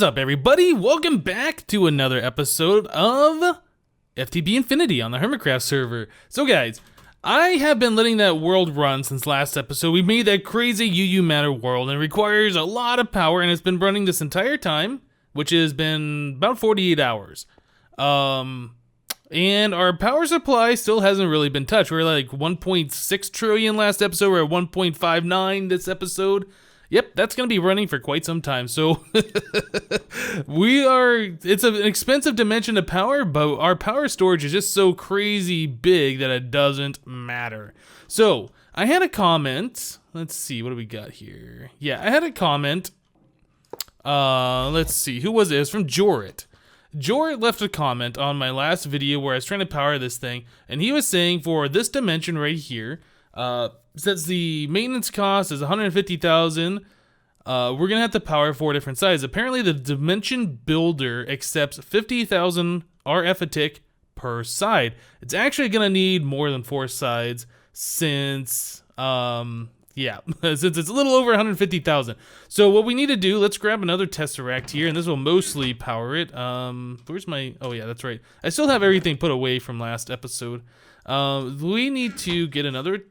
What's up, everybody? Welcome back to another episode of FTB Infinity on the HermitCraft server. So guys, I have been letting that world run since last episode. We made that crazy UU matter world and it requires a lot of power, and it's been running this entire time, which has been about 48 hours. And our power supply still hasn't really been touched. We're like 1.6 trillion last episode. We're at 1.59 this episode. Yep, that's going to be running for quite some time. So it's an expensive dimension of power, but our power storage is just so crazy big that it doesn't matter. So I had a comment. Let's see, what do we got here? Yeah, I had a comment. Let's see, who was it? It was from Jorit. Jorit left a comment on my last video where I was trying to power this thing, and he was saying for this dimension right here, since the maintenance cost is 150,000, we're gonna have to power 4 different sides. Apparently, the dimension builder accepts 50,000 RF a tick per side. It's actually gonna need more than 4 sides since, since it's a little over 150,000. So what we need to do, let's grab another tesseract here, and this will mostly power it. Where's my? Oh yeah, that's right. I still have everything put away from last episode. We need to get another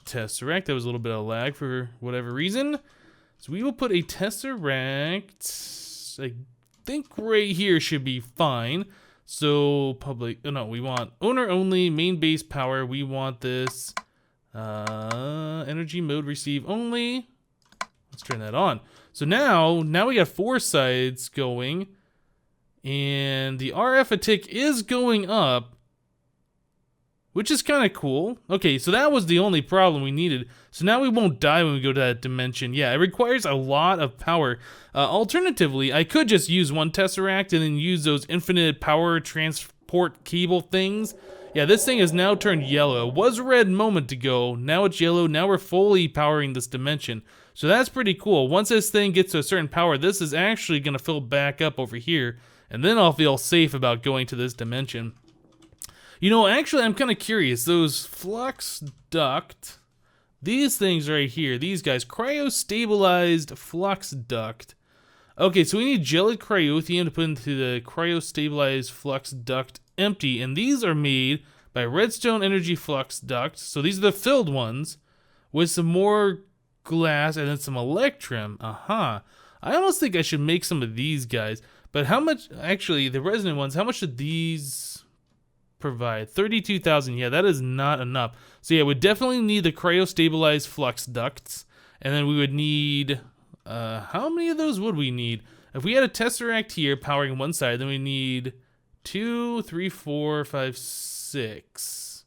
tesseract. There was a little bit of lag for whatever reason. So we will put a tesseract, I think right here should be fine. So public, oh no, we want owner only, main base power. We want this energy mode receive only. Let's turn that on. So now we got 4 sides going, and the RF a tick is going up, which is kind of cool. Okay, so that was the only problem we needed. So now we won't die when we go to that dimension. Yeah, it requires a lot of power. Alternatively, I could just use one tesseract and then use those infinite power transport cable things. Yeah, this thing has now turned yellow. It was red a moment ago. Now it's yellow. Now we're fully powering this dimension. So that's pretty cool. Once this thing gets to a certain power, this is actually going to fill back up over here. And then I'll feel safe about going to this dimension. You know, actually, I'm kind of curious. Those flux duct, these things right here, these guys, cryo-stabilized flux duct. Okay, so we need gelid cryothium to put into the cryo-stabilized flux duct empty, and these are made by redstone energy flux ducts. So these are the filled ones with some more glass and then some electrum. I almost think I should make some of these guys. But how much, actually, the resonant ones, how much did these provide? 32,000. Yeah, that is not enough. So yeah, we definitely need the cryo-stabilized flux ducts, and then we would need how many of those would we need? If we had a tesseract here powering one side, then we need 2, 3, 4, 5, 6.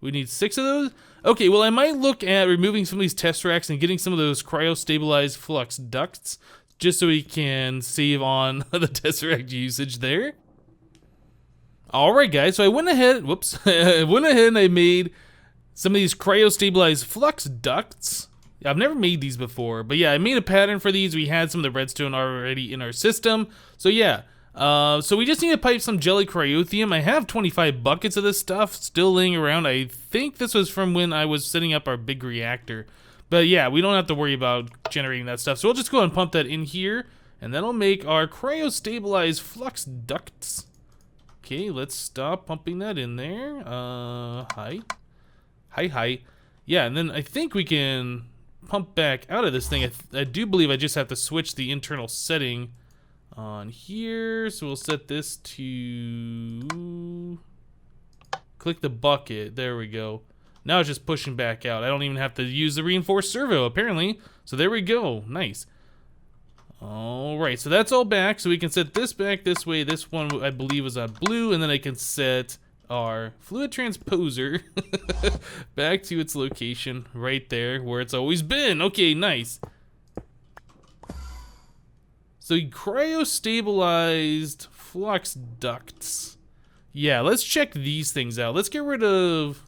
We need 6 of those? Okay, well I might look at removing some of these tesseracts and getting some of those cryo-stabilized flux ducts, just so we can save on the tesseract usage there. Alright guys, so I went ahead, and I made some of these cryo-stabilized flux ducts. I've never made these before, but yeah, I made a pattern for these. We had some of the redstone already in our system. So yeah, so we just need to pipe some jelly cryothium. I have 25 buckets of this stuff still laying around. I think this was from when I was setting up our big reactor. But yeah, we don't have to worry about generating that stuff. So we'll just go and pump that in here, and that'll make our cryo-stabilized flux ducts. Okay, let's stop pumping that in there. Hi. Yeah, and then I think we can pump back out of this thing. I do believe I just have to switch the internal setting on here. So we'll set this to click the bucket. There we go. Now it's just pushing back out. I don't even have to use the reinforced servo apparently. So there we go. Nice. Alright, so that's all back. So we can set this back this way. This one I believe is on blue, and then I can set our fluid transposer back to its location right there where it's always been. Okay, nice. So cryo-stabilized flux ducts. Yeah, let's check these things out. Let's get rid of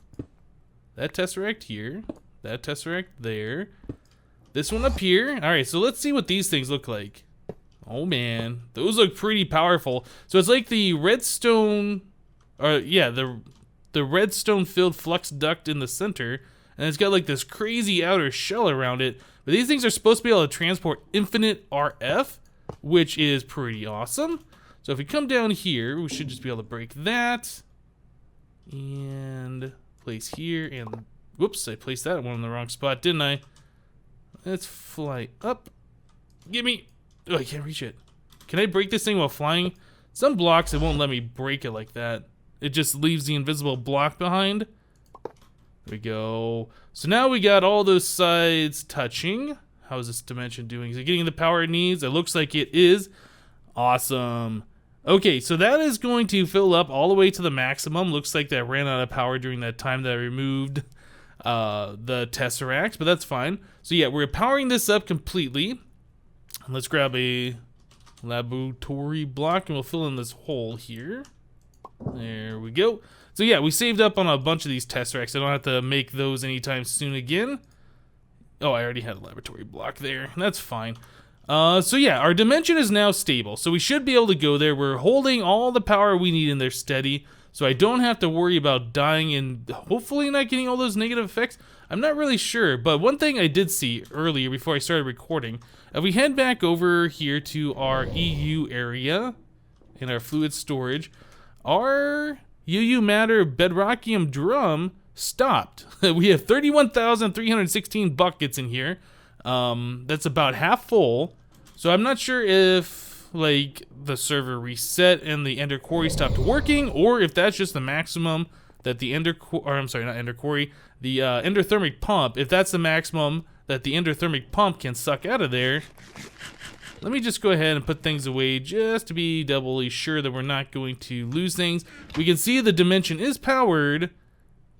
that tesseract here, that tesseract there, this one up here. Alright, so let's see what these things look like. Oh man, those look pretty powerful. So it's like the redstone, the redstone filled flux duct in the center, and it's got like this crazy outer shell around it. But these things are supposed to be able to transport infinite RF. which is pretty awesome. So if we come down here, we should just be able to break that. And place here, and whoops, I placed that one in the wrong spot, didn't I? Let's fly up. Gimme. Oh, I can't reach it. Can I break this thing while flying? Some blocks, it won't let me break it like that. It just leaves the invisible block behind. There we go. So now we got all those sides touching. How is this dimension doing? Is it getting the power it needs? It looks like it is. Awesome. Okay, so that is going to fill up all the way to the maximum. Looks like that ran out of power during that time that I removed the Tesseract, but that's fine. So yeah, we're powering this up completely. Let's grab a laboratory block and we'll fill in this hole here. There we go. So yeah, we saved up on a bunch of these Tesseracts. I don't have to make those anytime soon again. Oh, I already had a laboratory block there. That's fine. So yeah, our dimension is now stable. So we should be able to go there. We're holding all the power we need in there steady. So I don't have to worry about dying and hopefully not getting all those negative effects. I'm not really sure, but one thing I did see earlier before I started recording, if we head back over here to our EU area in our fluid storage, our UU matter bedrockium drum stopped. We have 31,316 buckets in here. That's about half full. So I'm not sure if like the server reset and the ender quarry stopped working, or if that's just the maximum that the the endothermic pump, if that's the maximum that the endothermic pump can suck out of there. Let me just go ahead and put things away just to be doubly sure that we're not going to lose things. We can see the dimension is powered,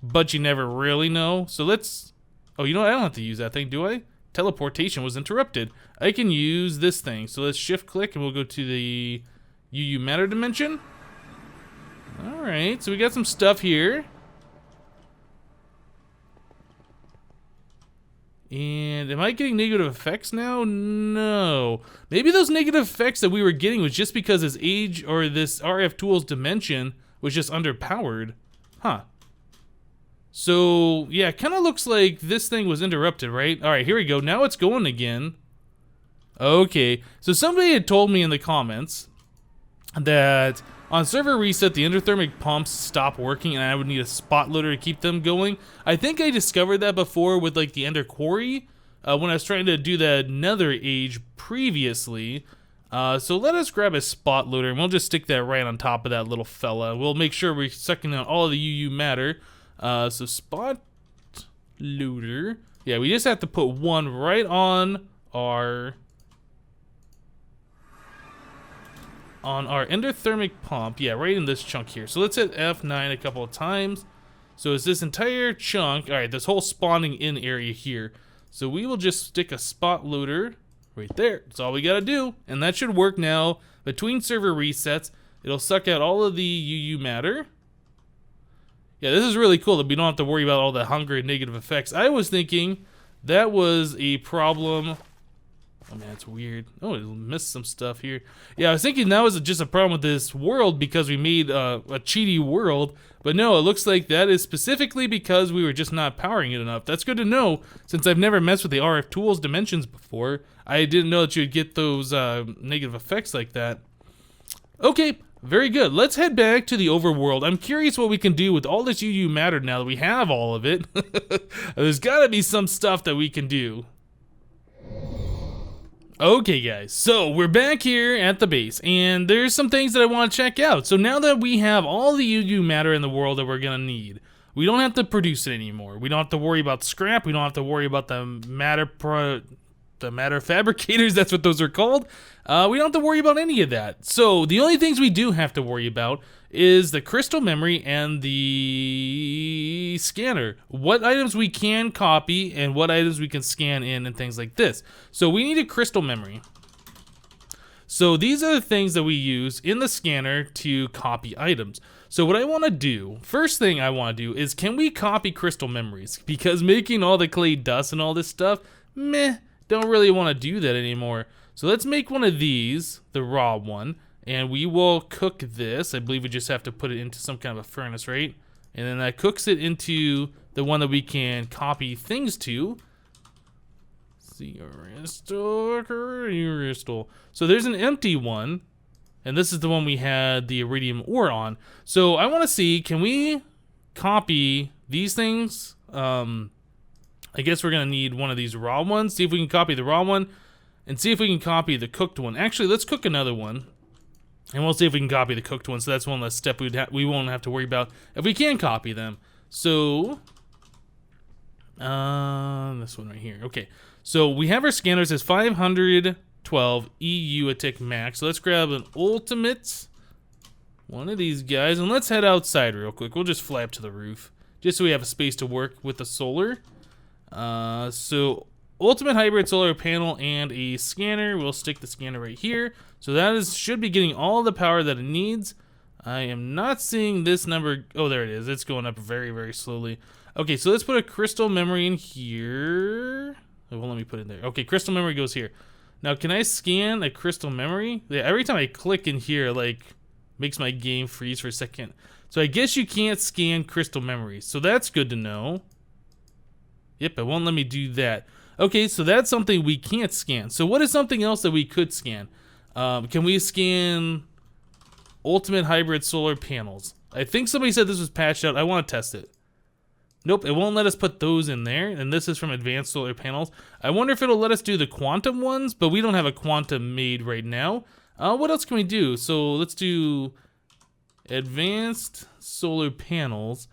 but you never really know. So let's, oh, you know what? I don't have to use that thing, do I? Teleportation was interrupted. I can use this thing. So let's shift click and we'll go to the UU matter dimension. All right, so we got some stuff here. And am I getting negative effects now? No. Maybe those negative effects that we were getting was just because this age or this RF tool's dimension was just underpowered. Huh. So, yeah, it kind of looks like this thing was interrupted, right? All right, here we go. Now it's going again. Okay. So somebody had told me in the comments that on server reset, the endothermic pumps stop working and I would need a spot loader to keep them going. I think I discovered that before with like the ender quarry when I was trying to do that nether age previously. So let us grab a spot loader and we'll just stick that right on top of that little fella. We'll make sure we're sucking out all of the UU matter. So spot loader. Yeah, we just have to put one right on our endothermic pump. Yeah, right in this chunk here. So let's hit F9 a couple of times. So it's this entire chunk. All right, this whole spawning in area here. So we will just stick a spot loader right there. That's all we gotta do. And that should work now. Between server resets, it'll suck out all of the UU matter. Yeah, this is really cool that we don't have to worry about all the hunger and negative effects. I was thinking that was a problem. Oh man, it's weird. Oh, it missed some stuff here. Yeah, I was thinking that was just a problem with this world because we made a cheaty world. But no, it looks like that is specifically because we were just not powering it enough. That's good to know, since I've never messed with the RF tools dimensions before. I didn't know that you'd get those negative effects like that. Okay, very good. Let's head back to the overworld. I'm curious what we can do with all this UU matter now that we have all of it. There's gotta be some stuff that we can do. Okay guys, so we're back here at the base, and there's some things that I want to check out. So now that we have all the UU matter in the world that we're gonna need, we don't have to produce it anymore. We don't have to worry about scrap. We don't have to worry about the matter fabricators. That's what those are called. We don't have to worry about any of that. So the only things we do have to worry about is the crystal memory and the scanner. What items we can copy and what items we can scan in and things like this. So we need a crystal memory. So these are the things that we use in the scanner to copy items. So what I want to do, first thing I want to do is, can we copy crystal memories? Because making all the clay dust and all this stuff, meh, don't really want to do that anymore. So let's make one of these, the raw one. And we will cook this. I believe we just have to put it into some kind of a furnace, right? And then that cooks it into the one that we can copy things to. Crystal. So there's an empty one, and this is the one we had the iridium ore on. So I want to see, can we copy these things? I guess we're gonna need one of these raw ones. See if we can copy the raw one, and see if we can copy the cooked one. Actually, let's cook another one, and we'll see if we can copy the cooked one. So that's one less step we won't have to worry about if we can copy them. So this one right here. Okay, so we have our scanners as 512 EU a tick max. So let's grab an ultimate one of these guys, and let's head outside real quick. We'll just fly up to the roof just so we have a space to work with the solar. So ultimate hybrid solar panel and a scanner. We'll stick the scanner right here. So that should be getting all the power that it needs. I am not seeing this number. Oh, there it is. It's going up very, very slowly. Okay, so let's put a crystal memory in here. It won't let me put it in there. Okay, crystal memory goes here. Now, can I scan a crystal memory? Yeah, every time I click in here, like, makes my game freeze for a second. So I guess you can't scan crystal memories. So that's good to know. Yep, it won't let me do that. Okay, so that's something we can't scan. So what is something else that we could scan? Can we scan ultimate hybrid solar panels? I think somebody said this was patched out. I want to test it. Nope, it won't let us put those in there, and this is from advanced solar panels. I wonder if it'll let us do the quantum ones, but we don't have a quantum made right now. What else can we do? So let's do advanced solar panels.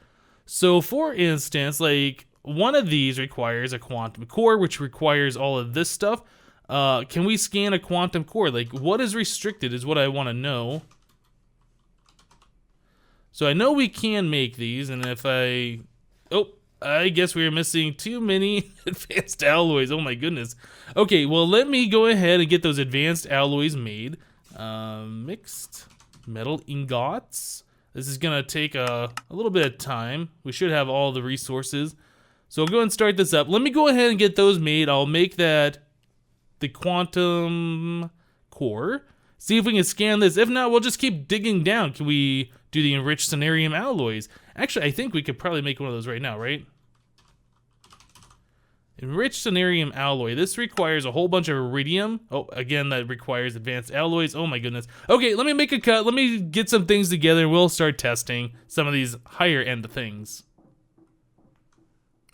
So for instance, like one of these requires a quantum core, which requires all of this stuff. Can we scan a quantum core? Like what is restricted is what I want to know. So I know we can make these, and if oh, I guess we are missing too many advanced alloys. Oh my goodness. Okay, well let me go ahead and get those advanced alloys made. Mixed metal ingots. This is gonna take a little bit of time. We should have all the resources. So I'll go and start this up. Let me go ahead and get those made. I'll make that the quantum core. See if we can scan this. If not, we'll just keep digging down. Can we do the enriched samarium alloys? Actually, I think we could probably make one of those right now, right? Enriched samarium alloy. This requires a whole bunch of iridium. Oh, again, that requires advanced alloys. Oh my goodness. Okay, let me make a cut. Let me get some things together. We'll start testing some of these higher end things.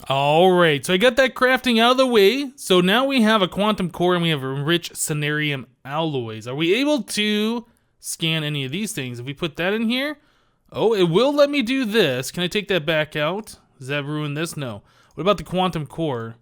All right, so I got that crafting out of the way. So now we have a quantum core and we have enriched samarium alloys. Are we able to scan any of these things? If we put that in here, oh, it will let me do this. Can I take that back out? Does that ruin this? No. What about the quantum core?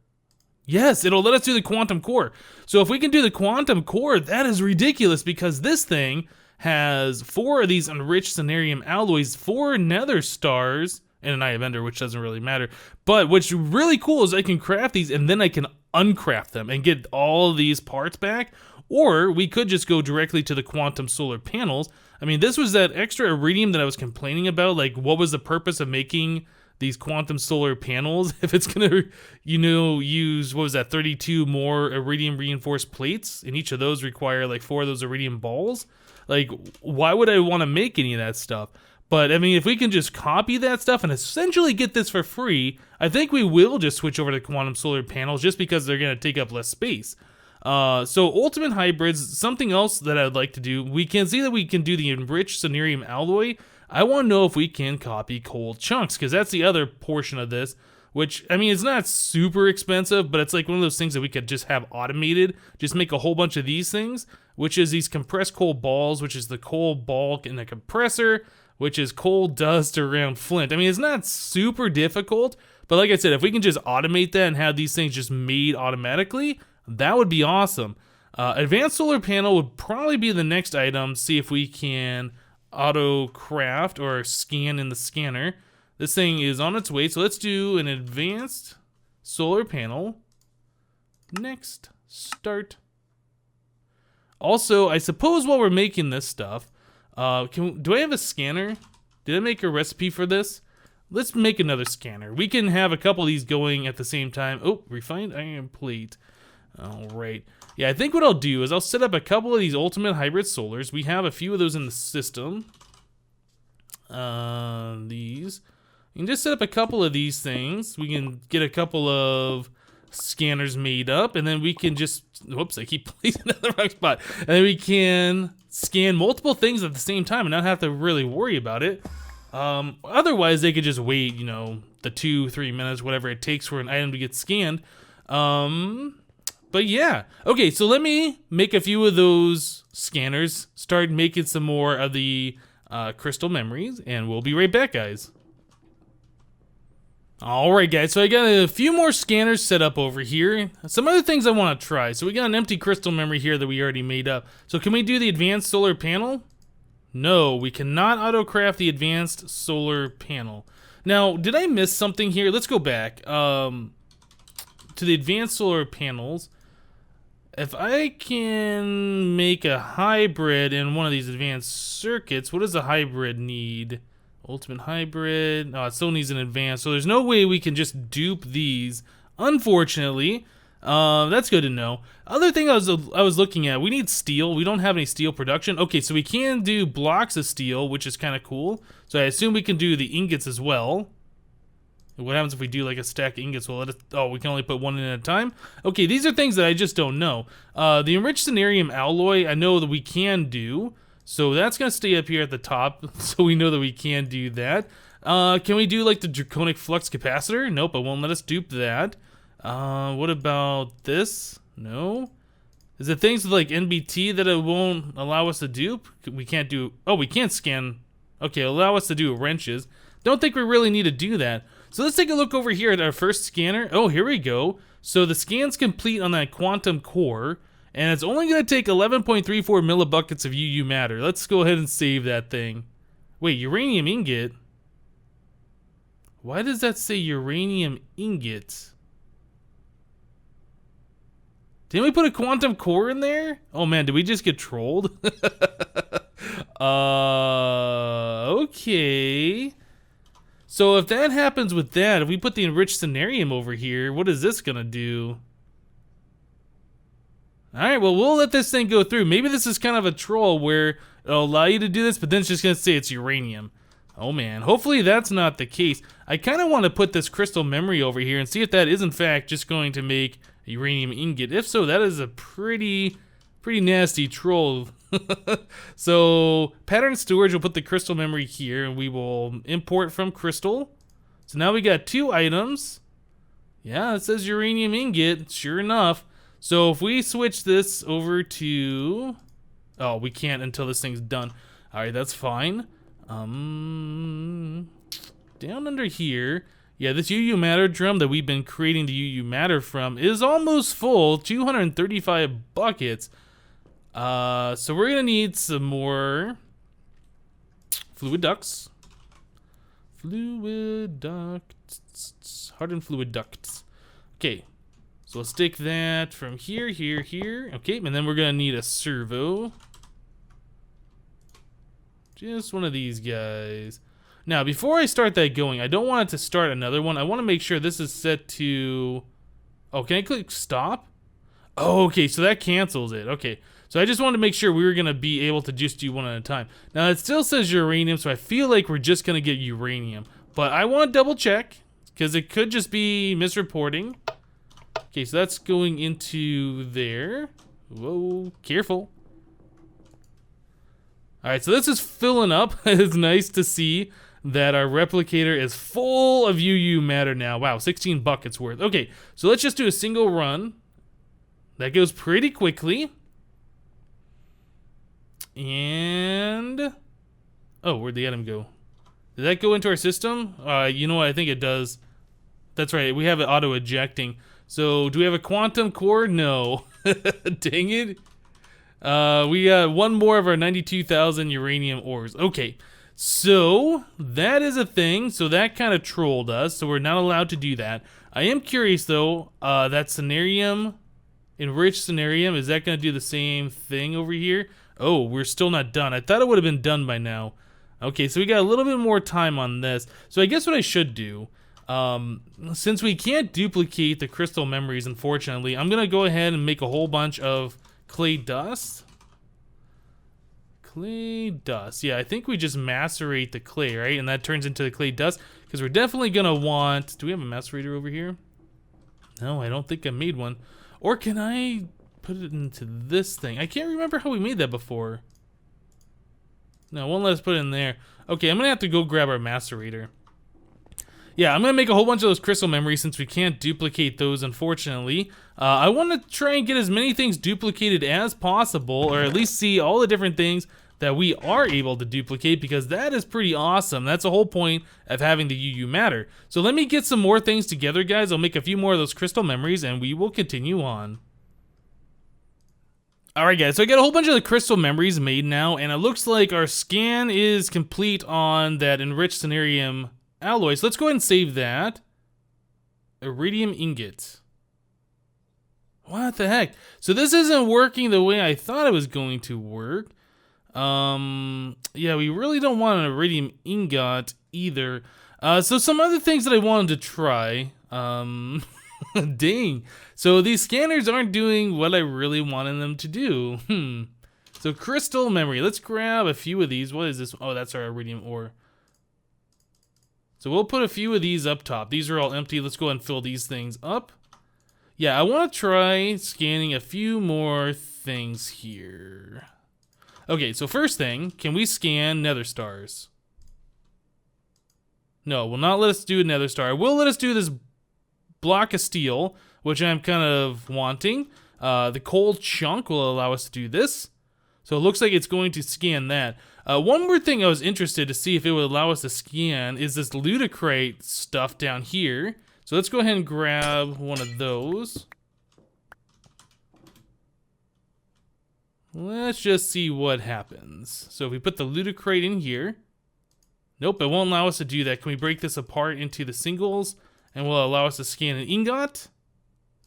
Yes, it'll let us do the quantum core. So if we can do the quantum core, that is ridiculous because this thing has 4 of these enriched samarium alloys, 4 nether stars, and an eye of ender, which doesn't really matter. But what's really cool is I can craft these and then I can uncraft them and get all of these parts back. Or we could just go directly to the quantum solar panels. I mean, this was that extra iridium that I was complaining about. Like, what was the purpose of making these quantum solar panels if it's gonna, you know, use, what was that, 32 more iridium reinforced plates, and each of those require like 4 of those iridium balls? Like, why would I want to make any of that stuff? But I mean, if we can just copy that stuff and essentially get this for free, I think we will just switch over to quantum solar panels just because they're gonna take up less space. So ultimate hybrids, something else that I'd like to do, we can see that we can do the enriched samarium alloy. I want to know if we can copy cold chunks, because that's the other portion of this, which, I mean, it's not super expensive, but it's like one of those things that we could just have automated, just make a whole bunch of these things, which is these compressed coal balls, which is the coal bulk in the compressor, which is coal dust around flint. I mean, it's not super difficult, but like I said, if we can just automate that and have these things just made automatically, that would be awesome. Advanced solar panel would probably be the next item. See if we can auto craft or scan in the scanner. This thing is on its way, so let's do an advanced solar panel. Next, start. Also, I suppose while we're making this stuff, do I have a scanner? Did I make a recipe for this? Let's make another scanner. We can have a couple of these going at the same time. Oh, refined iron plate. All right. Yeah, I think what I'll do is I'll set up a couple of these ultimate hybrid solars. We have a few of those in the system. These. You can just set up a couple of these things. We can get a couple of scanners made up, and then we can just, whoops, I keep placing it in the wrong spot. And then we can scan multiple things at the same time and not have to really worry about it. Otherwise, they could just wait, you know, the 2-3 minutes, whatever it takes for an item to get scanned. But yeah, okay, so let me make a few of those scanners, start making some more of the crystal memories, and we'll be right back, guys. Alright guys, so I got a few more scanners set up over here. Some other things I want to try. So we got an empty crystal memory here that we already made up. So can we do the advanced solar panel? No, we cannot auto-craft the advanced solar panel. Now, did I miss something here? Let's go back to the advanced solar panels. If I can make a hybrid in one of these advanced circuits, what does a hybrid need? Ultimate hybrid. Oh, it still needs an advanced, so there's no way we can just dupe these, unfortunately. That's good to know. Other thing I was looking at, we need steel. We don't have any steel production. Okay, so we can do blocks of steel, which is kind of cool. So I assume we can do the ingots as well. What happens if we do like a stack of ingots? Well, oh, we can only put one in at a time? Okay, these are things that I just don't know. The enriched cenarium alloy, I know that we can do. So that's going to stay up here at the top, so we know that we can do that. Can we do like the draconic flux capacitor? Nope, it won't let us dupe that. What about this? No. Is it things with like NBT that it won't allow us to dupe? We can't do, oh, we can't scan. Okay, allow us to do wrenches. Don't think we really need to do that. So let's take a look over here at our first scanner. Oh, here we go. So the scan's complete on that quantum core. And it's only going to take 11.34 millibuckets of UU matter. Let's go ahead and save that thing. Wait, uranium ingot? Why does that say uranium ingot? Didn't we put a quantum core in there? Oh man, did we just get trolled? Okay. So if that happens with that, if we put the enriched cenarium over here, what is this going to do? Alright, well, we'll let this thing go through. Maybe this is kind of a troll where it'll allow you to do this, but then it's just going to say it's uranium. Oh, man. Hopefully that's not the case. I kind of want to put this crystal memory over here and see if that is, in fact, just going to make a uranium ingot. If so, that is a pretty nasty troll. So, pattern storage, we'll put the crystal memory here, and we will import from crystal. So now we got 2 items. Yeah, it says uranium ingot, sure enough. So if we switch this over to, oh, we can't until this thing's done. All right, that's fine. Down under here, yeah, this UU matter drum that we've been creating the UU matter from is almost full, 235 buckets. So we're gonna need some more fluid ducts. Fluid ducts, hardened fluid ducts. Okay. So let's stick that from here, here. Okay, and then we're gonna need a servo. Just one of these guys. Now, before I start that going, I don't want it to start another one. I want to make sure this is set to... Oh, can I click stop? Oh, okay, so that cancels it. Okay, so I just wanted to make sure we were gonna be able to just do one at a time. Now, it still says uranium, so I feel like we're just gonna get uranium. But I want to double check, because it could just be misreporting. Okay, so that's going into there. Whoa, careful. Alright, so this is filling up. It's nice to see that our replicator is full of UU matter now. Wow, 16 buckets worth. Okay, so let's just do a single run. That goes pretty quickly. And... oh, where'd the atom go? Did that go into our system? You know what, I think it does. That's right, we have it auto-ejecting. So, do we have a quantum core? No. Dang it. We got one more of our 92,000 uranium ores. Okay, so that is a thing. So that kind of trolled us. So we're not allowed to do that. I am curious though, that cenarium, enriched cenarium, is that going to do the same thing over here? Oh, we're still not done. I thought it would have been done by now. Okay, so we got a little bit more time on this. So I guess what I should do, since we can't duplicate the crystal memories, unfortunately, I'm gonna go ahead and make a whole bunch of clay dust. Clay dust. Yeah, I think we just macerate the clay, right? And that turns into the clay dust, because we're definitely gonna want... do we have a macerator over here? No, I don't think I made one. Or can I put it into this thing? I can't remember how we made that before. No, it won't let us put it in there. Okay, I'm gonna have to go grab our macerator. Yeah, I'm gonna make a whole bunch of those crystal memories since we can't duplicate those, unfortunately. I want to try and get as many things duplicated as possible, or at least see all the different things that we are able to duplicate, because that is pretty awesome. That's the whole point of having the UU matter. So let me get some more things together, guys. I'll make a few more of those crystal memories, and we will continue on. Alright guys, so I got a whole bunch of the crystal memories made now, and it looks like our scan is complete on that enriched samarium alloy. So let's go ahead and save that. Iridium ingot. What the heck? So this isn't working the way I thought it was going to work. Yeah, we really don't want an iridium ingot either. So some other things that I wanted to try. Dang. So these scanners aren't doing what I really wanted them to do. So crystal memory. Let's grab a few of these. What is this? Oh, that's our iridium ore. So we'll put a few of these up top. These are all empty. Let's go ahead and fill these things up. Yeah, I want to try scanning a few more things here. Okay, so first thing, can we scan nether stars? No, will not let us do a nether star. It will let us do this block of steel, which I'm kind of wanting. The cold chunk will allow us to do this. So it looks like it's going to scan that. One more thing I was interested to see if it would allow us to scan is this ludicrate stuff down here. So let's go ahead and grab one of those. Let's just see what happens. So if we put the ludicrate in here. Nope, it won't allow us to do that. Can we break this apart into the singles and will allow us to scan an ingot?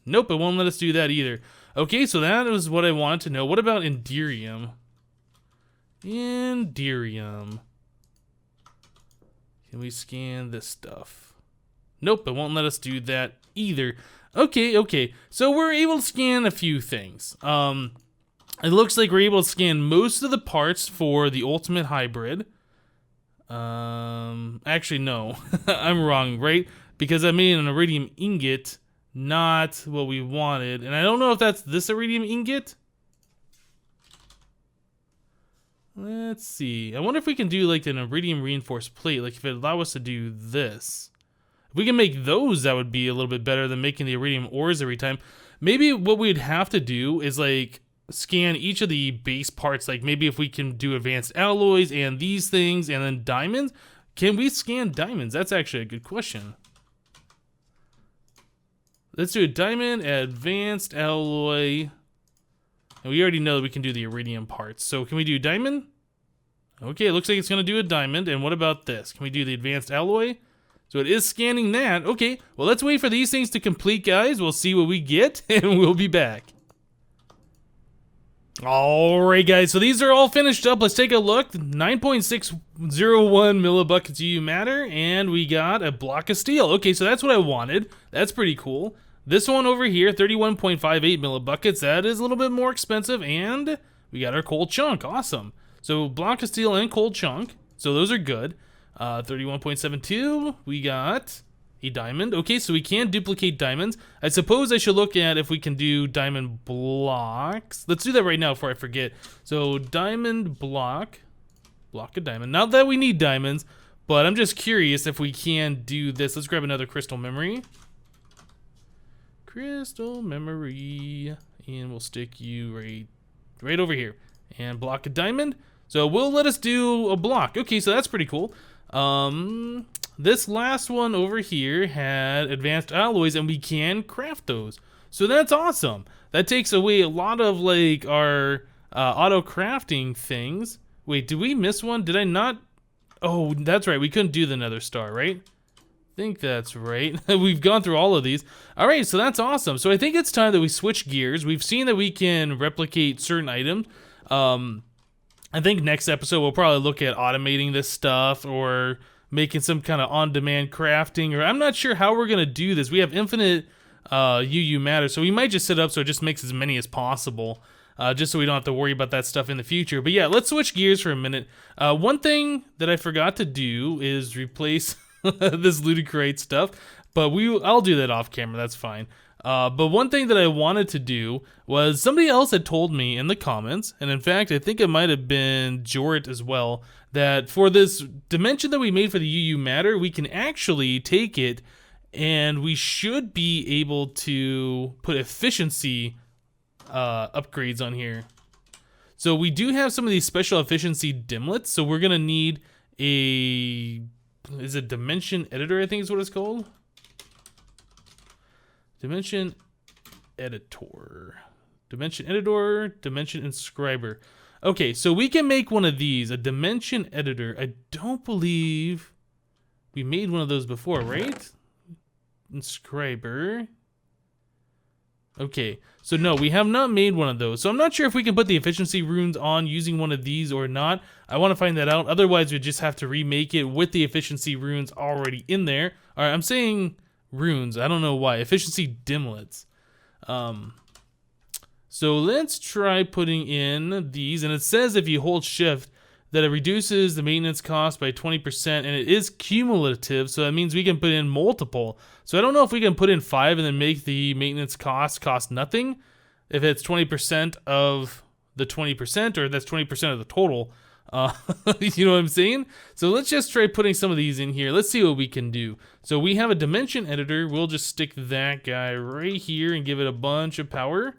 Nope, it won't let us do that either. Okay, so that was what I wanted to know. What about Enderium? Enderium. Can we scan this stuff? Nope, it won't let us do that either. Okay. So we're able to scan a few things. It looks like we're able to scan most of the parts for the ultimate hybrid. Actually, no. I'm wrong, right? Because I made an iridium ingot, not what we wanted. And I don't know if that's this iridium ingot. Let's see. I wonder if we can do like an iridium reinforced plate, like if it allows us to do this. If we can make those, that would be a little bit better than making the iridium ores every time. Maybe what we'd have to do is like scan each of the base parts. Like maybe if we can do advanced alloys and these things and then diamonds. Can we scan diamonds? That's actually a good question. Let's do a diamond, advanced alloy. And we already know that we can do the iridium parts. So can we do diamond? Okay, it looks like it's going to do a diamond. And what about this? Can we do the advanced alloy? So it is scanning that. Okay, well, let's wait for these things to complete, guys. We'll see what we get, and we'll be back. All right, guys, so these are all finished up. Let's take a look. 9.601 millibuckets UU matter, and we got a block of steel. Okay, so that's what I wanted. That's pretty cool. This one over here, 31.58 millibuckets. That is a little bit more expensive, and we got our cold chunk. Awesome. So block of steel and cold chunk. So those are good. 31.72. We got a diamond. Okay, so we can duplicate diamonds. I suppose I should look at if we can do diamond blocks. Let's do that right now before I forget. So diamond block of diamond. Not that we need diamonds, but I'm just curious if we can do this. Let's grab another crystal memory. Crystal memory, and we'll stick you right over here. And block of diamond. So we'll let us do a block. Okay, so that's pretty cool. This last one over here had advanced alloys, and we can craft those. So that's awesome. That takes away a lot of like our auto crafting things. Wait, did we miss one? Did I not? Oh, that's right. We couldn't do the nether star, right? I think that's right. We've gone through all of these. All right, so that's awesome. So I think it's time that we switch gears. We've seen that we can replicate certain items. I think next episode we'll probably look at automating this stuff or making some kind of on-demand crafting, or I'm not sure how we're gonna do this. We have infinite UU matter, so we might just set up so it just makes as many as possible, just so we don't have to worry about that stuff in the future. But yeah, let's switch gears for a minute. One thing that I forgot to do is replace this ludicrate stuff, but I'll do that off camera. That's fine. But one thing that I wanted to do was somebody else had told me in the comments, and in fact, I think it might have been Jorrit as well, that for this dimension that we made for the UU matter, we can actually take it and we should be able to put efficiency upgrades on here. So we do have some of these special efficiency dimlets, so we're gonna need is it dimension editor, I think is what it's called? Dimension editor, dimension inscriber. Okay, so we can make one of these, a dimension editor. I don't believe we made one of those before, right? Inscriber. Okay, so no, we have not made one of those. So I'm not sure if we can put the efficiency runes on using one of these or not. I want to find that out. Otherwise, we just have to remake it with the efficiency runes already in there. All right, I'm saying runes. I don't know why. Efficiency dimlets. So let's try putting in these. And it says if you hold shift that it reduces the maintenance cost by 20%, and it is cumulative, so that means we can put in multiple. So I don't know if we can put in 5 and then make the maintenance cost nothing, if it's 20% of the 20%, or that's 20% of the total. You know what I'm saying? So let's just try putting some of these in here. Let's see what we can do. So we have a dimension editor. We'll just stick that guy right here and give it a bunch of power.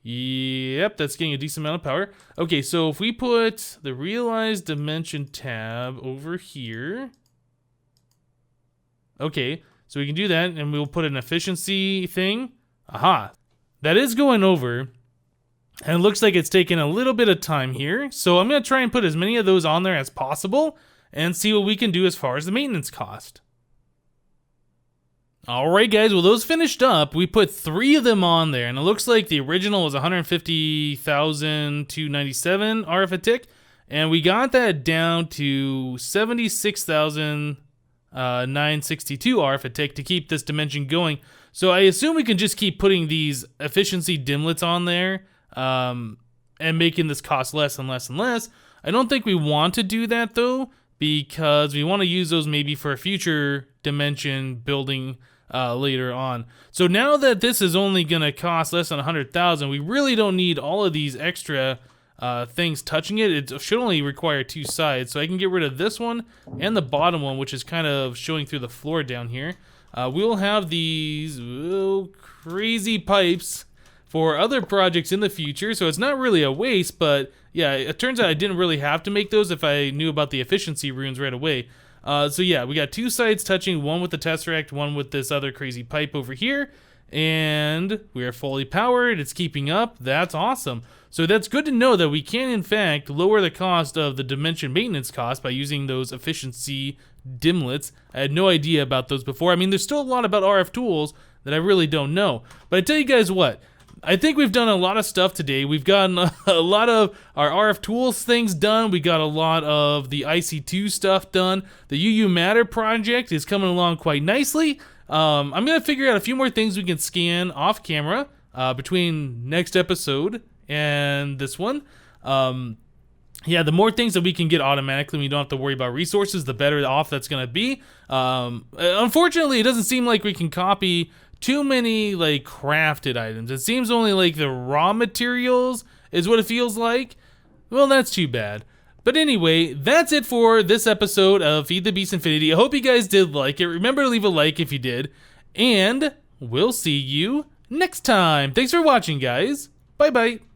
Yep, that's getting a decent amount of power. Okay, so if we put the realized dimension tab over here. Okay, so we can do that, and we'll put an efficiency thing. Aha, that is going over. And it looks like it's taking a little bit of time here. So I'm going to try and put as many of those on there as possible and see what we can do as far as the maintenance cost. Alright guys, well those finished up. We put 3 of them on there, and it looks like the original was 150,297 RF a tick, and we got that down to 76,962 RF a tick to keep this dimension going. So I assume we can just keep putting these efficiency dimlets on there and making this cost less and less and less. I don't think we want to do that though, because we want to use those maybe for a future dimension building later on. So now that this is only going to cost less than 100,000, we really don't need all of these extra things touching it. It should only require 2 sides. So I can get rid of this one and the bottom one, which is kind of showing through the floor down here. We'll have these crazy pipes for other projects in the future, so it's not really a waste, but yeah, it turns out I didn't really have to make those if I knew about the efficiency runes right away. So yeah, we got 2 sides touching, one with the tesseract, one with this other crazy pipe over here, and we are fully powered. It's keeping up. That's awesome. So that's good to know that we can in fact lower the cost of the dimension maintenance cost by using those efficiency dimlets. I had no idea about those before. I mean, there's still a lot about RF tools that I really don't know, but I tell you guys what, I think we've done a lot of stuff today. We've gotten a lot of our RF tools things done. We got a lot of the IC2 stuff done. The UU Matter project is coming along quite nicely. I'm going to figure out a few more things we can scan off camera between next episode and this one. Yeah, the more things that we can get automatically, we don't have to worry about resources, the better off that's going to be. Unfortunately, it doesn't seem like we can copy too many like crafted items. It seems only like the raw materials is what it feels like. Well, that's too bad. But anyway, that's it for this episode of Feed the Beast Infinity. I hope you guys did like it. Remember to leave a like if you did. And we'll see you next time. Thanks for watching, guys. Bye-bye.